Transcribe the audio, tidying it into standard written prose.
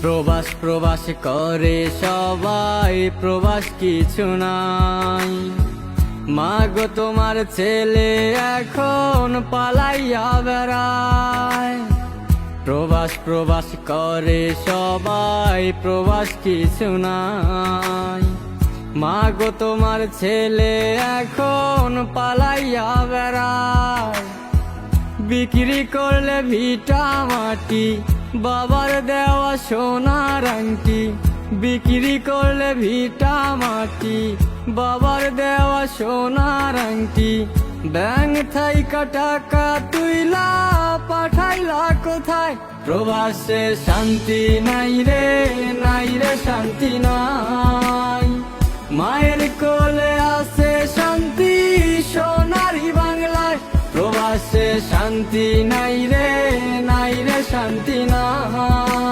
প্রবাস প্রবাস করে সবাই, প্রবাস কিছু নাই। মাগো তোমার ছেলে এখন পালাইয়া বেড়ায়। প্রবাস প্রবাস করে সবাই, প্রবাস কিছু নাই। মাগো তোমার ছেলে এখন পালাইয়া বেড়ায়। বিক্রি করলে ভিটা মাটি, বাবার দেওয়া সোনার আংটি। বিক্রি করলে ভিটা মাটি, বাবার দেওয়া সোনার আংটি। ব্যাংক থাইকা টাকা তুইলা পাঠাইলা কোথায়? প্রবাসে শান্তি নাই রে, নাই রে শান্তি নাই। মায়ের কোলে আছে শান্তি সোনারি বাংলায়। প্রবাসে শান্তি নাই রে, নাই রে শান্তি নাই।